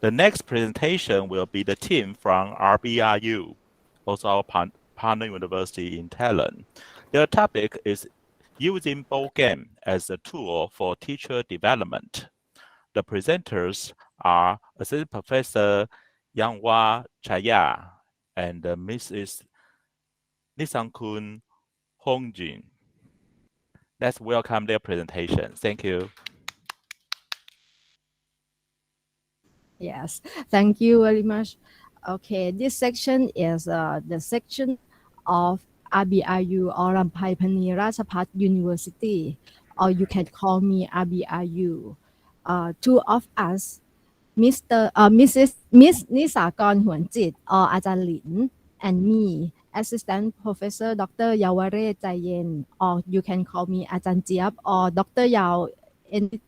The next presentation will be the team from RBRU, also our partner university in Thailand. Their topic is using board game as a tool for teacher development. The presenters are Asst.Professor Yaowares Chaiyen and Mrs. Nisakorn Hounjid. Let's welcome their presentation. Thank you. Yes, thank you very much. Okay, this section is the section of RBRU or Rampai Pani Rajapat University, or you can call me RBRU. Two of us, Miss Nisakorn Hounjid or Ajahn Lin, and me, Assistant Professor Dr. Yaowares Chaiyen, or you can call me Ajahn Jiap or Dr. Yao, any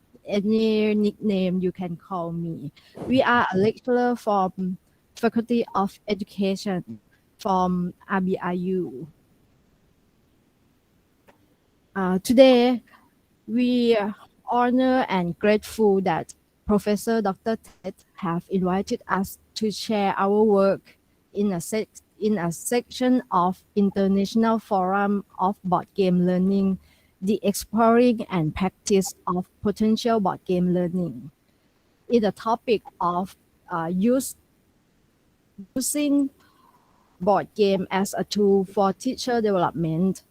nickname you can call me. We are a lecturer from Faculty of Education from RBRU. Today, we are honored and grateful that Professor Dr. Ted have invited us to share our work in a section of International Forum of Board Game Learning, the exploring and practice of potential board game learning. In the topic of using board game as a tool for teacher development.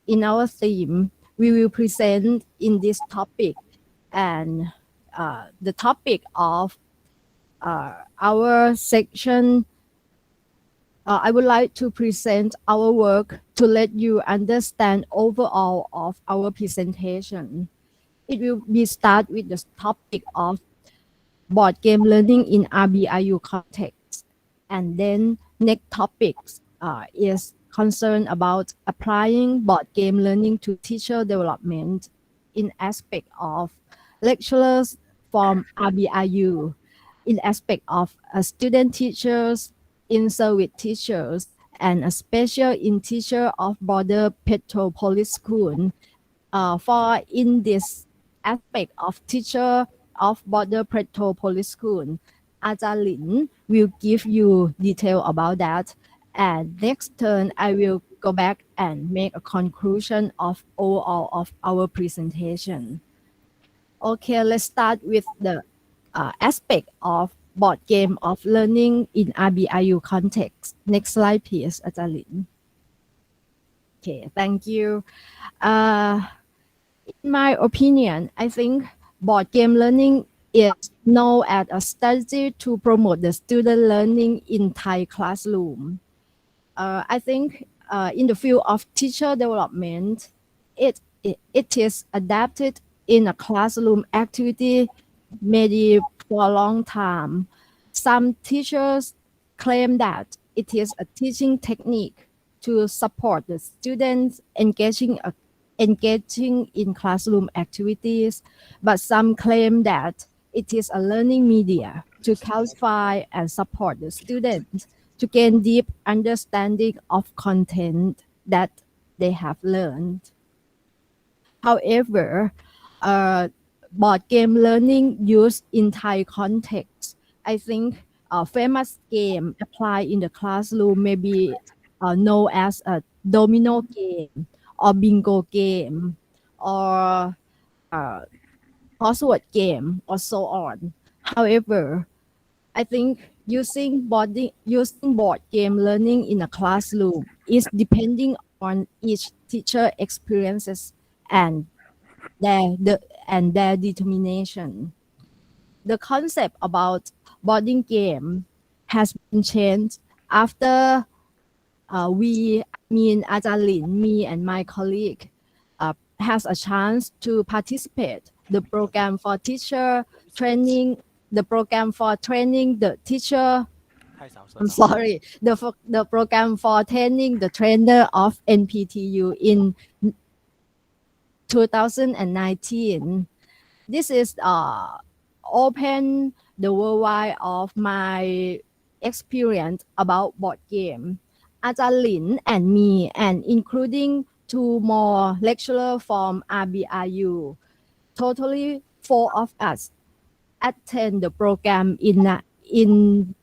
In our theme, we will present in this topic and the topic of our section. I would like to present our work to let you understand overall of our presentation. It will be start with the topic of board game learning in RBRU context. And then next topics is concerned about applying board game learning to teacher development in aspect of lecturers from RBRU, in aspect of student teachers, in service teachers, and a special in teacher of border Petropolis School. For in this aspect of teacher of border Petropolis School, Ajahn Lin will give you detail about that. And next turn, I will go back and make a conclusion of overall of our presentation. Okay, let's start with the aspect of board game of learning in RBRU context. Next slide, please, Ajahn Lin. Okay, thank you. In my opinion, I think board game learning is known as a strategy to promote the student learning in Thai classroom. I think in the field of teacher development, it is adapted in a classroom activity maybe for a long time. Some teachers claim that it is a teaching technique to support the students engaging in classroom activities, but some claim that it is a learning media to clarify and support the students to gain deep understanding of content that they have learned. However, board game learning used in Thai context, I think a famous game applied in the classroom may be known as a domino game or bingo game or crossword game or so on. However, I think using board game learning in a classroom is depending on each teacher experiences and their determination. The concept about boarding game has been changed after Ajahn Lin, me and my colleague has a chance to participate the program for teacher training, the program for training the teacher. I'm sorry, the program for training the trainer of NPTU in 2019. This is open the worldwide of my experience about board game. Ajahn Lin and me, and including two more lecturers from RBRU. Totally four of us attend the program in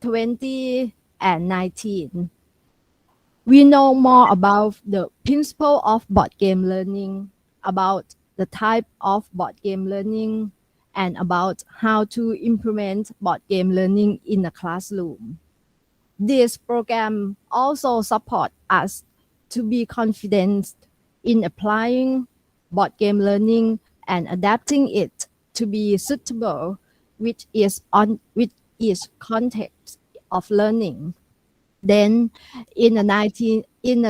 2019. We know more about the principle of board game learning, about the type of board game learning, and about how to implement board game learning in a classroom. This program also supports us to be confident in applying board game learning and adapting it to be suitable with each context of learning. Then in the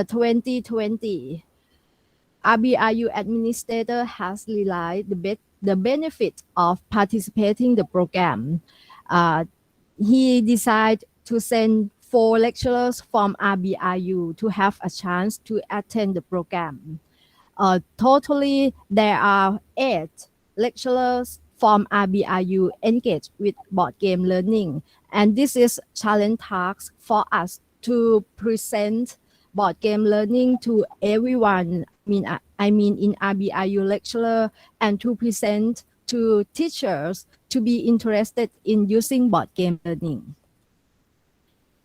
2020, RBRU administrator has realized the benefit of participating the program. Uh, he decided to send 4 lecturers from RBRU to have a chance to attend the program. Totally, there are 8 lecturers from RBRU engaged with board game learning, and this is challenge task for us to present board game learning to everyone. I mean in RBRU lecturer, and to present to teachers to be interested in using board game learning.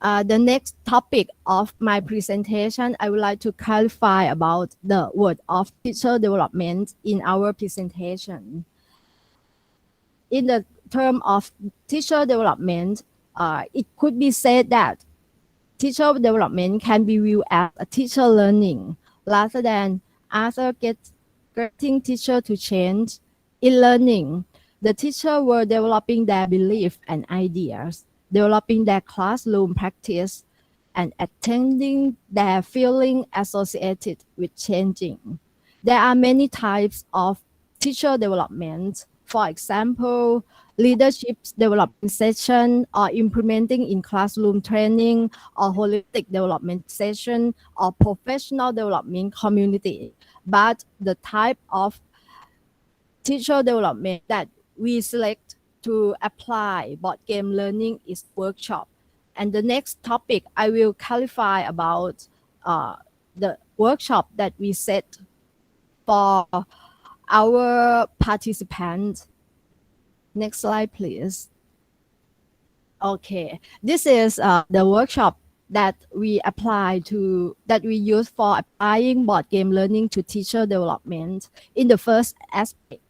The next topic of my presentation, I would like to clarify about the word of teacher development in our presentation. In the term of teacher development, it could be said that teacher development can be viewed as a teacher learning rather than getting teacher to change. In learning, the teacher were developing their belief and ideas, developing their classroom practice, and attending their feeling associated with changing. There are many types of teacher development. For example, leadership development session, or implementing in classroom training, or holistic development session, or professional development community. But the type of teacher development that we select to apply board game learning is workshop. And the next topic I will clarify about the workshop that we set for our participants. Next slide, please. Okay, this is the workshop that we use for applying board game learning to teacher development. In the first aspect,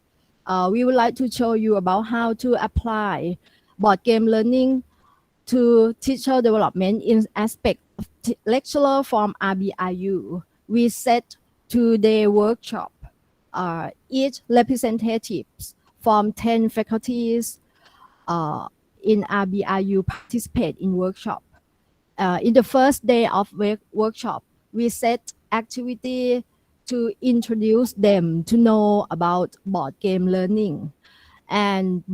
we would like to show you about how to apply board game learning to teacher development in aspect of lecturer from RBRU. We set 2-day workshop. Each representatives from 10 faculties in RBRU participate in workshop. In the first day of workshop, we set activity to introduce them to know about board game learning, and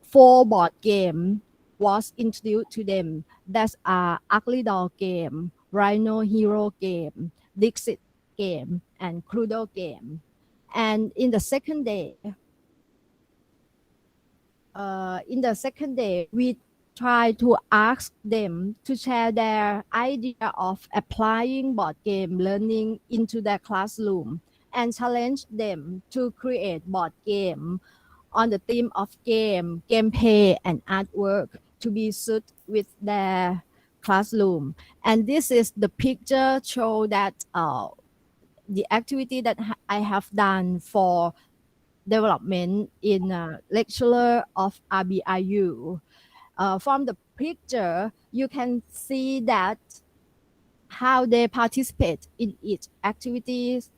4 board game was introduced to them. That's Ugly Doll game, Rhino Hero game, Dixit game, and Cluedo game. And in the second day, we try to ask them to share their idea of applying board game learning into their classroom, and challenge them to create board game on the theme of gameplay, and artwork to be suited with their classroom. And this is the picture show that the activity that I have done for development in a lecturer of RBRU. From the picture, you can see that how they participate in each activities.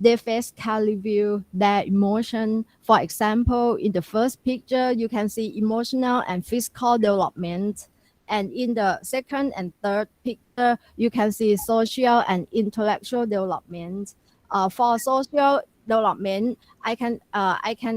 They first can reveal their emotion. For example, in the first picture, you can see emotional and physical development. And in the second and third picture, you can see social and intellectual development. For social development, I can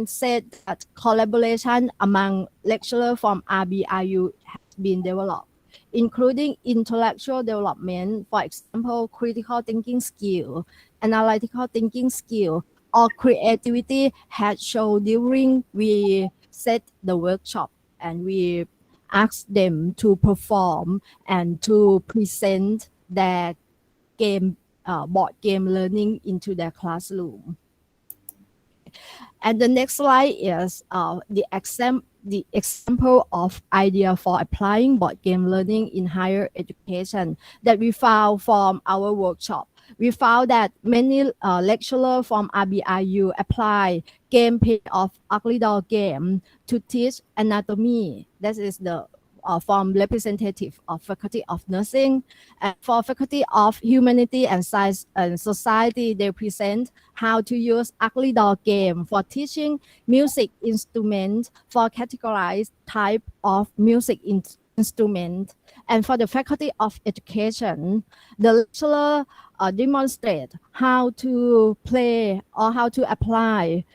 say that collaboration among lecturers from RBRU has been developed, including intellectual development, for example, critical thinking skill, analytical thinking skill, or creativity had shown during we set the workshop, and we asked them to perform and to present their board game learning into their classroom. And the next slide is the example of idea for applying board game learning in higher education that we found from our workshop. We found that many lecturers from RBRU apply gameplay of ugly doll game to teach anatomy. That is the from representative of Faculty of Nursing. And for Faculty of Humanity and Science and Society, they present how to use ugly doll game for teaching music instrument for categorized type of music instrument. And for the Faculty of Education, the lecturer demonstrate how to play or how to apply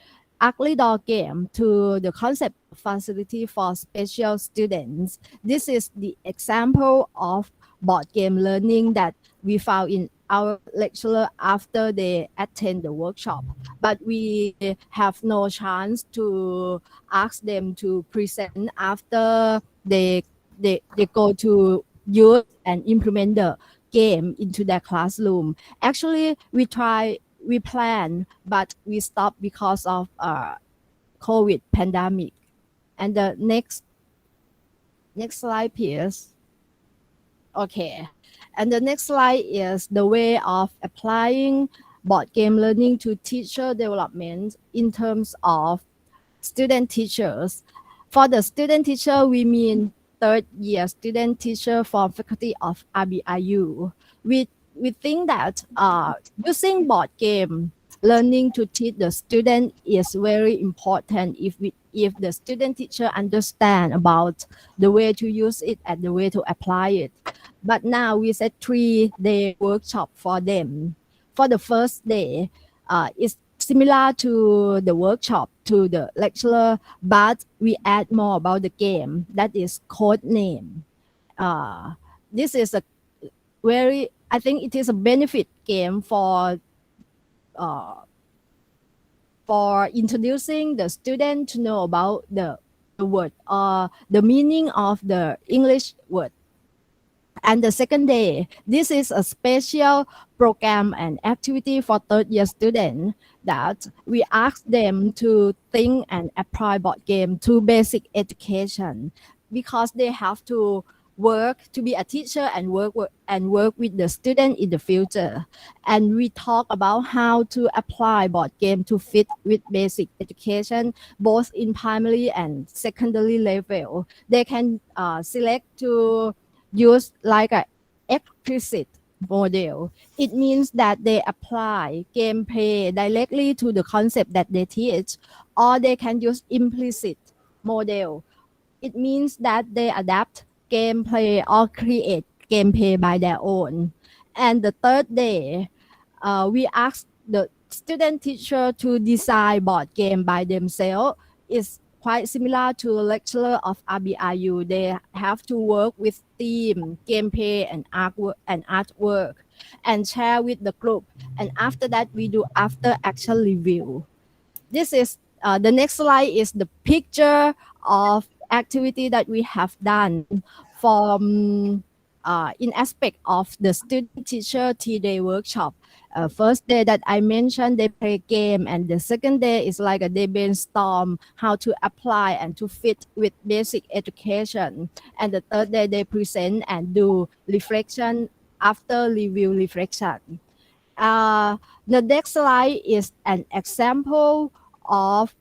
ugly doll game to the concept of facility for special students. This is the example of board game learning that we found in our lecturer after they attend the workshop. But we have no chance to ask them to present after they go to use and implement the game into their classroom. Actually, we plan, but we stopped because of COVID pandemic. And the next slide, please. Okay. And the next slide is the way of applying board game learning to teacher development in terms of student teachers. For the student teacher, we mean third year student teacher from Faculty of RBRU. We think that using board game learning to teach the student is very important if the student teacher understand about the way to use it and the way to apply it. But now we set 3-day workshop for them. For the first day, it's similar to the workshop to the lecturer, but we add more about the game. That is code name. This is a I think it is a benefit game for introducing the student to know about the word or the meaning of the English word. And the second day, this is a special program and activity for third year students that we ask them to think and apply board game to basic education because they have to work to be a teacher and work with the student in the future. And we talk about how to apply board game to fit with basic education, both in primary and secondary level. They can select to use like a explicit model. It means that they apply gameplay directly to the concept that they teach, or they can use implicit model. It means that they adapt gameplay or create gameplay by their own. And the third day, we ask the student teacher to design board game by themselves. It's quite similar to lecturer of RBRU. They have to work with theme, gameplay, and artwork, and share with the group. And after that, we do after action review. This is the next slide is the picture of activity that we have done from in aspect of the student teacher 3-day workshop. First day that I mentioned, they play game, and the second day is like they brainstorm how to apply and to fit with basic education. And the third day they present and do reflection after review reflection. The next slide is an example of.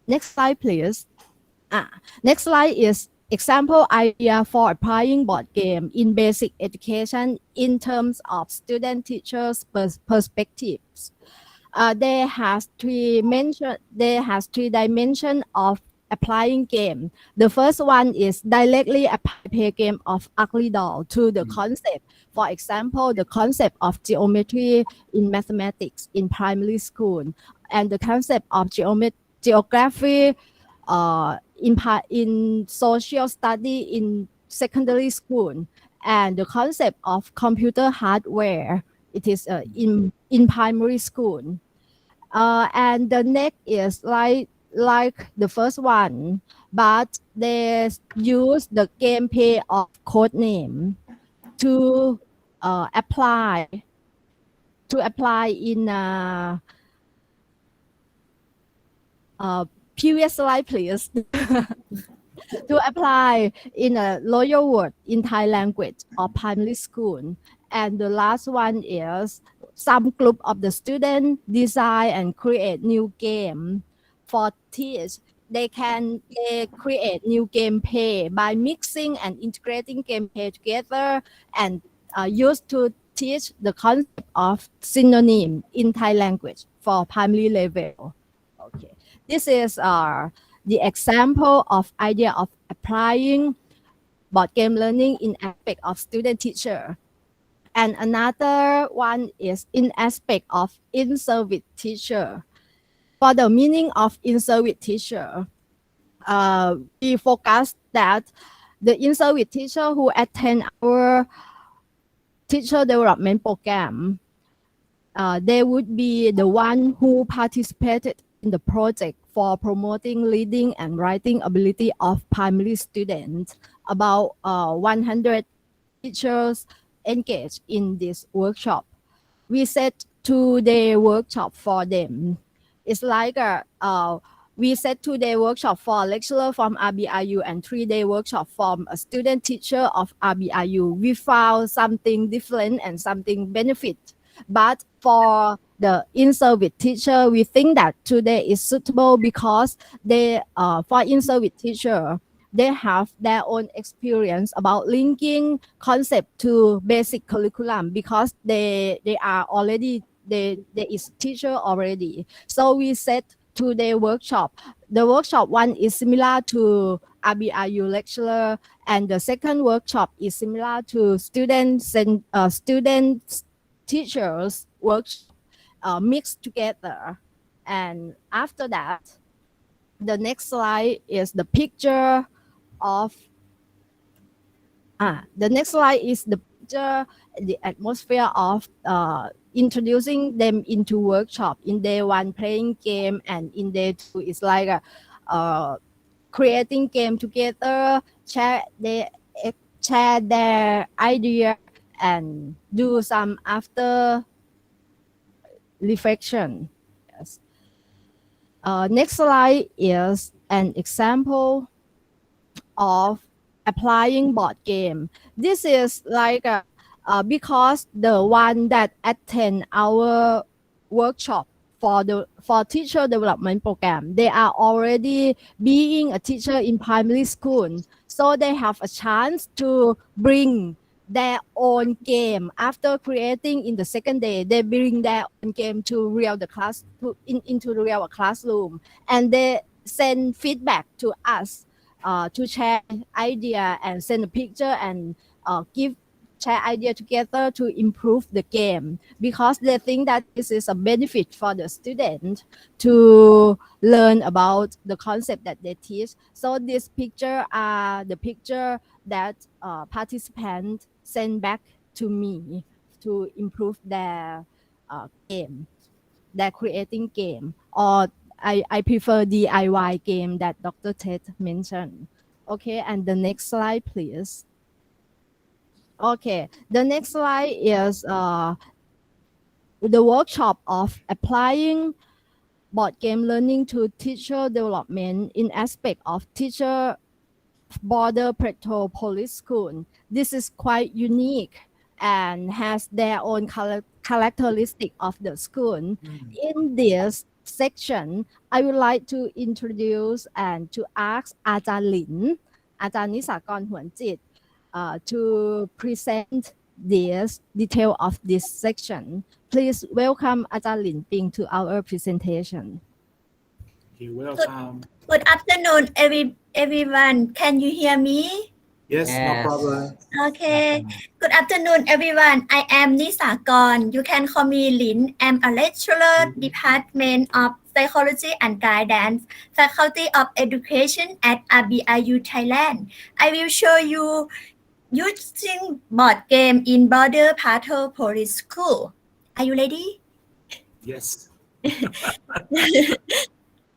Next slide, please. Next slide is example idea for applying board game in basic education in terms of student teachers perspectives. There has three dimensions of applying game. The first one is directly apply game of ugly doll to the concept. For example, the concept of geometry in mathematics in primary school, and the concept of geography in social study in secondary school, and the concept of computer hardware. It is in primary school. And the next is like the first one, but they use the gameplay of code name to apply in Previous slide, please. To apply in a loyal word in Thai language or primary school. And the last one is some group of the students design and create new game for teach. They create new gameplay by mixing and integrating gameplay together and used to teach the concept of synonym in Thai language for primary level. Okay, this is the example of idea of applying board game learning in aspect of student teacher. And another one is in aspect of in-service teacher. For the meaning of in-service teacher, we focus that the in-service teacher who attend our teacher development program, they would be the one who participated in the project for promoting reading and writing ability of primary students. About 100 teachers engaged in this workshop. We set 2-day workshop for them. It's like we set 2-day workshop for a lecturer from RBRU and 3-day workshop from a student teacher of RBRU. We found something different and something benefit. But for the in-service teacher, we think that today is suitable because they, for in-service teacher, they have their own experience about linking concept to basic curriculum because they are already, there is teacher already. So we set 2-day workshop. The workshop one is similar to RBRU lecturer, and the second workshop is similar to students and students teachers workshop mixed together. And after that, the next slide is the picture of the next slide is the picture, the atmosphere of introducing them into workshop. In day 1 playing game, and in day 2 is like creating game together, share their idea and do some after reflection. Yes. Next slide is an example of applying board game. This is like because the one that attend our workshop for teacher development program, they are already being a teacher in primary school, so they have a chance to bring their own game. After creating in the second day, they bring their own game to into the real classroom, and they send feedback to us to share idea and send a picture and share idea together to improve the game, because they think that this is a benefit for the student to learn about the concept that they teach. So this picture are the picture that participants send back to me to improve their game, their creating game, or I prefer DIY game that Dr. Ted mentioned. Okay, and the next slide, please. Okay, the next slide is the workshop of applying board game learning to teacher development in aspect of teacher border patrol police school. This is quite unique and has their own characteristic of the school. In this section, I would like to introduce and to ask Ajarn Nisakorn Hounjid, to present this detail of this section. Please welcome Ajarn Ping to our presentation. You're welcome. Good afternoon, everyone. Can you hear me? Yes, no problem. Okay. Good afternoon, everyone. I am Nisakorn. You can call me Lin. I'm a lecturer, Department of Psychology and Guidance, Faculty of Education at RBRU, Thailand. I will show you using board game in Border Patrol Police School. Are you ready? Yes.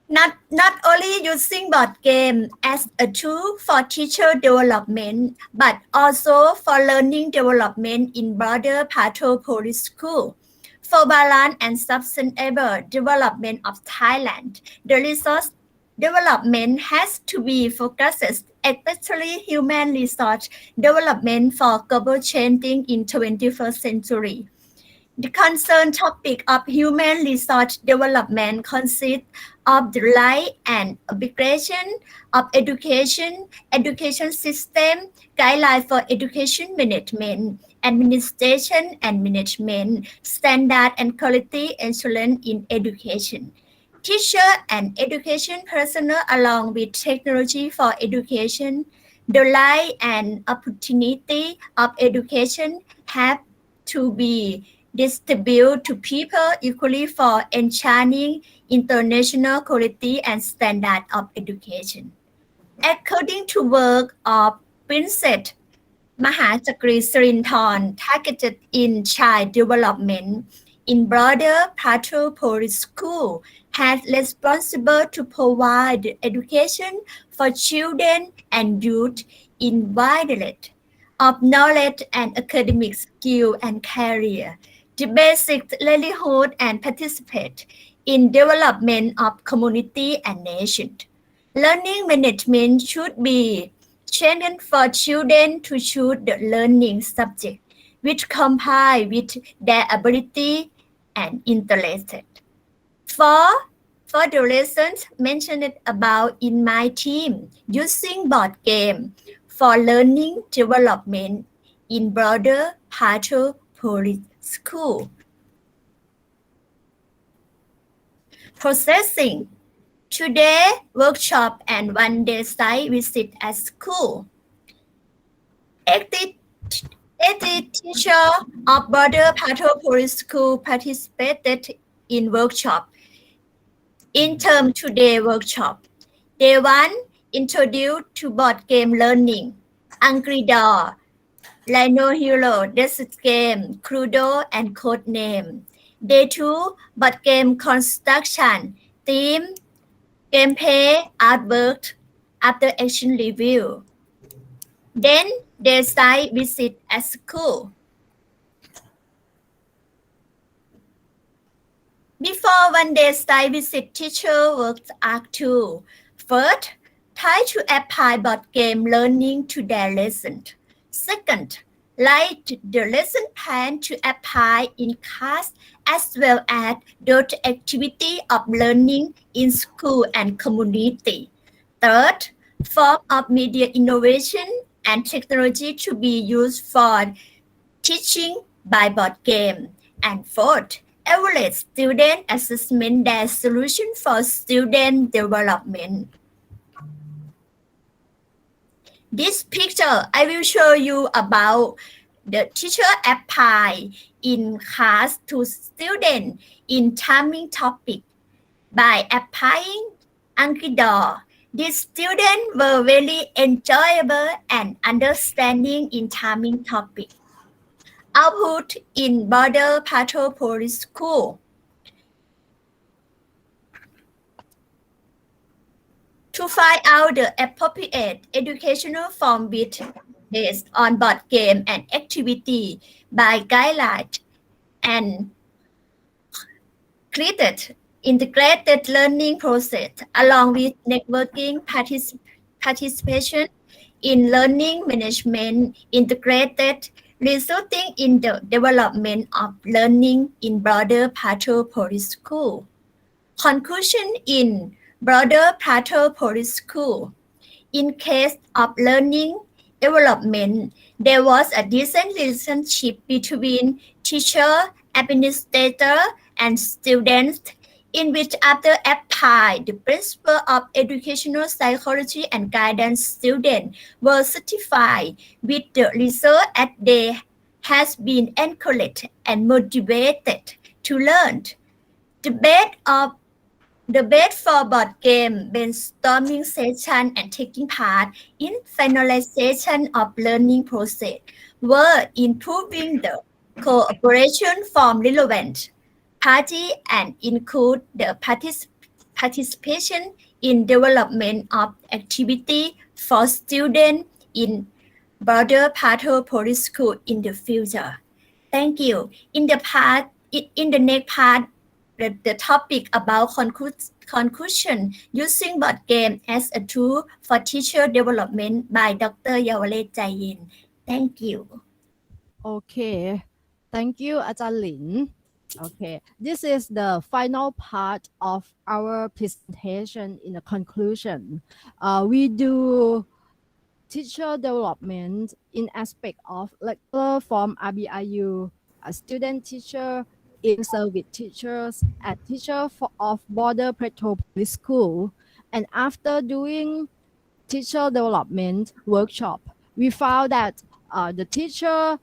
Not only using board game as a tool for teacher development, but also for learning development in Border Patrol Police School. For balance and sustainable development of Thailand, the resource development has to be focused, especially human resource development for global changing in 21st century. The concerned topic of human resource development consists of the right and obligation of education system, guidelines for education management, administration and management, standard and quality assurance in education. Teacher and education personnel along with technology for education, the right and opportunity of education have to be distributed to people equally for ensuring international quality and standard of education. According to work of Princess Mahachakri Srinthorn targeted in child development in broader Pathopoli School has responsible to provide education for children and youth in widely of knowledge and academic skill and career, the basic livelihood and participate in development of community and nation. Learning management should be challenged for children to choose the learning subject which comply with their ability and interest. For the lessons mentioned about in my team, using board game for learning development in broader Pathopoli School. Processing. Today, workshop and one-day site visit at school. 80 teachers of broader Pathopoli School participated in workshop. In term today workshop, Day 1 introduced to board game learning, Angry Door, Rhino Hero, Desk Game, Cluedo, and Code Name. Day 2 board game construction, theme, gameplay, artwork, after action review. Then they site visit at school. Before one day site visit, teacher works are two. First, try to apply board game learning to their lesson. Second, write the lesson plan to apply in class as well as those activity of learning in school and community. Third, form of media innovation and technology to be used for teaching by board game. And fourth, evaluate student assessment their solution for student development. This picture, I will show you about the teacher apply in class to student in timing topic. By applying Angry Door, these students were very enjoyable and understanding in timing topic. Output in broader Pathopoli School. To find out the appropriate educational form based on board game and activity by guidelines and created integrated learning process along with networking participation in learning management integrated, resulting in the development of learning in broader Pathopoli School. Conclusion in broader Pathopoli School. In case of learning development, there was a decent relationship between teacher, administrator, and students, in which after applied the principle of educational psychology and guidance, students were satisfied with the result as they has been encouraged and motivated to learn. The best for board game brainstorming session and taking part in finalization of learning process were improving the cooperation from relevant party and include the participation in development of activity for students in broader Pathopoli School in the future. Thank you. In the next part, the topic about conclusion using board game as a tool for teacher development by Dr. Yaowares Chaiyen. Thank you. Okay, thank you, Ajahn Lin. Okay, this is the final part of our presentation in the conclusion. We do teacher development in aspect of lecturer from RBRU, a student teacher, in-service teachers, and teacher of Border Patrol Police School. And after doing teacher development workshop, we found that the teacher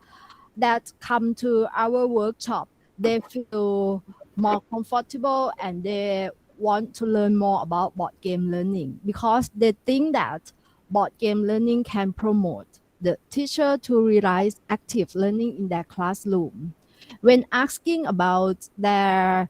that come to our workshop, they feel more comfortable and they want to learn more about board game learning because they think that board game learning can promote the teacher to realize active learning in their classroom. When asking about their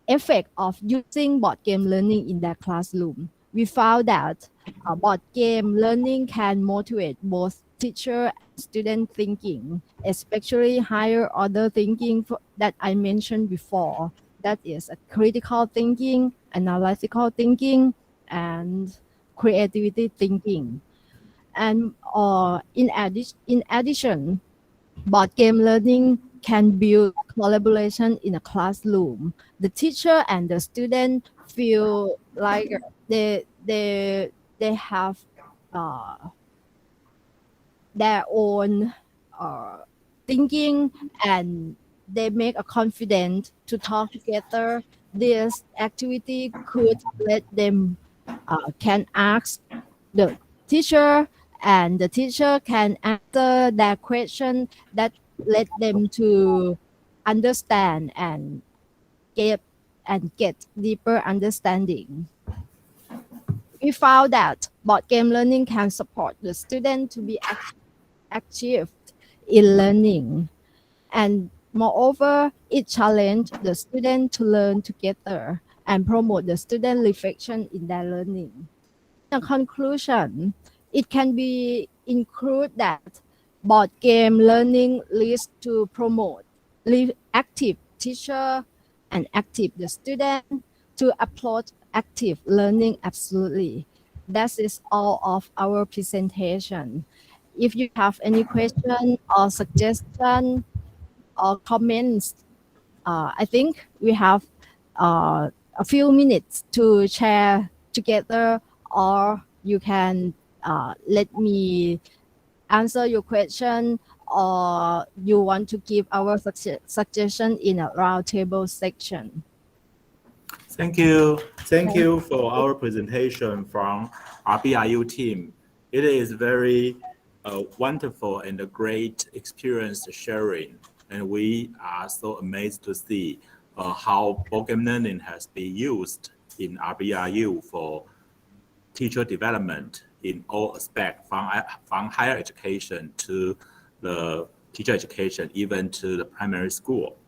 effect of using board game learning in their classroom, we found that board game learning can motivate both teacher and student thinking, especially higher order thinking that I mentioned before. That is a critical thinking, analytical thinking, and creativity thinking. And in addition, board game learning can build collaboration in a classroom. The teacher and the student feel like they have uh, their own thinking and they make a confidence to talk together. This activity could let them can ask the teacher and the teacher can answer their question that let them to understand and get deeper understanding. We found that board game learning can support the student to be active in learning. And moreover, it challenged the student to learn together and promote the student reflection in their learning. In conclusion, it can be include that board game learning leads to promote active teacher and active the student to approach active learning absolutely. That is all of our presentation. If you have any question or suggestion or comments, I think we have a few minutes to share together, or you can let me answer your question, or you want to give our suggestion in a roundtable section. Thank you. Thank you for our presentation from RBRU team. It is very wonderful and a great experience sharing. And we are so amazed to see how board game learning has been used in RBRU for teacher development in all aspects, from higher education to the teacher education, even to the primary school.